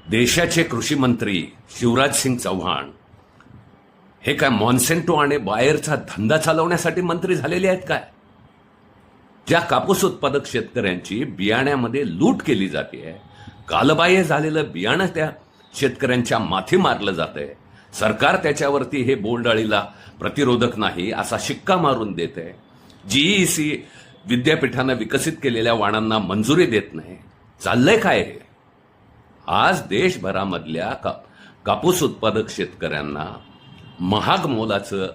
देशाचे कृषी मंत्री शिवराज सिंग चौहान हे काय मॉन्सेंटो आणि बायरचा धंदा चालवण्यासाठी मंत्री झालेले आहेत काय? ज्या कापूस उत्पादक शेतकऱ्यांची बियाण्यामध्ये लूट केली जाते, कालबाह्य झालेलं बियाणं त्या शेतकऱ्यांच्या माथी मारलं जातंय, सरकार त्याच्यावरती हे बोंडअळीला प्रतिरोधक नाही असा शिक्का मारून देत आहे, जीईसी विद्यापीठानं विकसित केलेल्या वाणांना मंजुरी देत नाही. चाललंय काय हे? आज देशभरामधल्या कापूस उत्पादक शेतकऱ्यांना महाग मोलाचं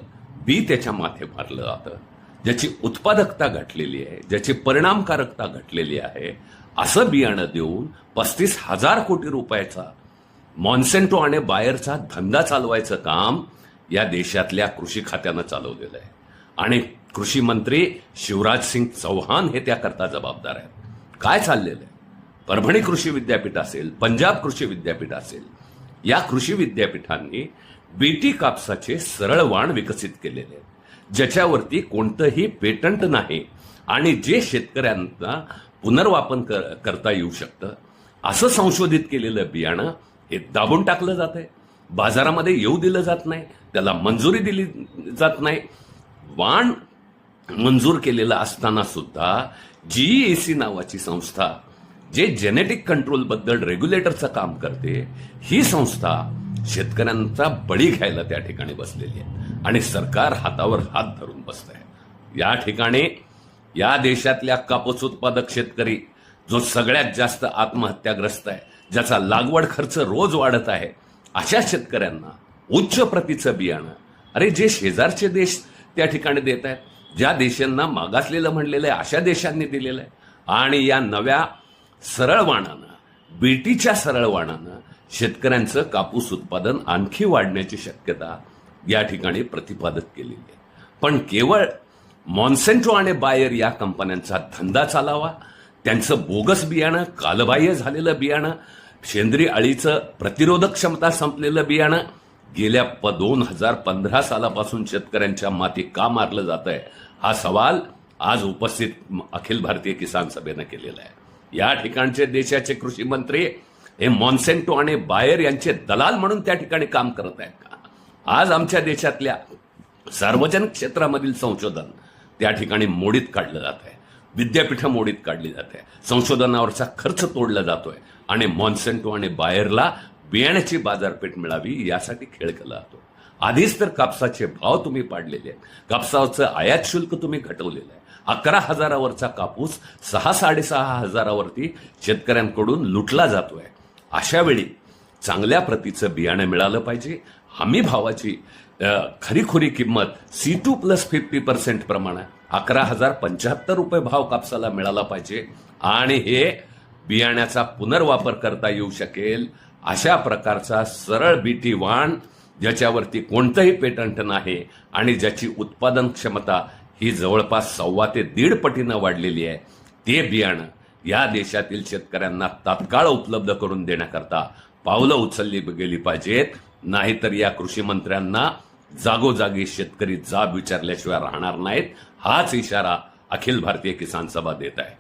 बी त्याच्या माथे मारलं जातं, ज्याची उत्पादकता घटलेली आहे, ज्याची परिणामकारकता घटलेली आहे, असं बियाणं देऊन 35,000 कोटी रुपयाचा मॉन्सेंटो आणि बायरचा धंदा चालवायचं काम या देशातल्या कृषी खात्यानं चालवलेलं आहे. आणि कृषी मंत्री शिवराज सिंग चौहान हे त्याकरता जबाबदार आहेत. काय चाललेलं आहे? परभणी कृषी विद्यापीठ असेल, पंजाब कृषी विद्यापीठ असेल, या कृषी विद्यापीठांनी बीटी कापसाचे सरळ वाण विकसित केलेले आहेत, ज्याच्यावरती कोणतंही पेटंट नाही आणि जे शेतकऱ्यांना पुनर्वापन करता येऊ शकतं असं संशोधित केलेलं बियाणं हे दाबून टाकलं जात आहे, बाजारामध्ये येऊ दिलं जात नाही, त्याला मंजुरी दिली जात नाही. वाण मंजूर केलेलं असताना सुद्धा जीईसी नावाची संस्था जे जेनेटिक कंट्रोल बद्दल रेग्युलेटरचं काम करते, ही संस्था शेतकऱ्यांचा बळी घ्यायला त्या ठिकाणी बसलेली आहे आणि सरकार हातावर हात धरून बसत आहे. या ठिकाणी या देशातल्या कापूस उत्पादक शेतकरी जो सगळ्यात जास्त आत्महत्याग्रस्त आहे, ज्याचा लागवड खर्च रोज वाढत आहे, अशा शेतकऱ्यांना उच्च प्रतीचं बियाणं, अरे जे शेजारचे देश त्या ठिकाणी देत आहेत, ज्या देशांना मागासलेलं म्हणलेलं आहे अशा देशांनी दिलेलं आहे, आणि या नव्या सरळ वाणानं, बीटीच्या सरळ वाणानं शेतकऱ्यांचं कापूस उत्पादन आणखी वाढण्याची शक्यता या ठिकाणी प्रतिपादित केलेली आहे. पण केवळ मॉन्सेंटो आणि बायर या कंपन्यांचा धंदा चालावा, त्यांचं बोगस बियाणं, कालबाह्य झालेलं बियाणं, सेंद्रिय अळीचं प्रतिरोधक क्षमता संपलेलं बियाणं गेल्या 2015 सालापासून शेतकऱ्यांच्या माथी का मारलं जात आहे, हा सवाल आज उपस्थित अखिल भारतीय किसान सभेनं केलेला आहे. या ठिकाणचे देशाचे कृषी मंत्री हे मॉन्सेंटो आणि बायर यांचे दलाल म्हणून त्या ठिकाणी काम करत आहेत का? आज आमच्या देशातल्या सार्वजनिक क्षेत्रामधील संशोधन त्या ठिकाणी मोडीत काढलं जात आहे, विद्यापीठं मोडीत काढली जात आहे, संशोधनावरचा खर्च तोडला जातोय आणि मॉन्सेंटो आणि बायरला बियाण्याची बाजारपेठ मिळावी यासाठी खेळ केला जातो. आधीच तर कापसाचे भाव तुम्ही पाडलेले आहेत, कापसाचं आयात शुल्क तुम्ही घटवलेलं आहे, 11,000वरचा कापूस 6,500-6,000वरती शेतकऱ्यांकडून लुटला जातोय. अशा वेळी चांगल्या प्रतीचं बियाणं मिळालं पाहिजे. हमी भावाची खरीखुरी किंमत C2+50% प्रमाणे 11,075 रुपये भाव कापसाला मिळाला पाहिजे आणि हे बियाण्याचा पुनर्वापर करता येऊ शकेल अशा प्रकारचा सरळ बीटी वाण, ज्याच्यावरती कोणतंही पेटंट नाही आणि ज्याची उत्पादन क्षमता ही जवळपास 1.25 ते 1.5 पटीनं वाढलेली आहे, ते बियाणं या देशातील शेतकऱ्यांना तात्काळ उपलब्ध करून देण्याकरता पावलं उचलली गेली पाहिजेत. नाहीतर या कृषी मंत्र्यांना जागोजागी शेतकरी जाब विचारल्याशिवाय राहणार नाहीत. हाच इशारा अखिल भारतीय किसान सभा देत आहे.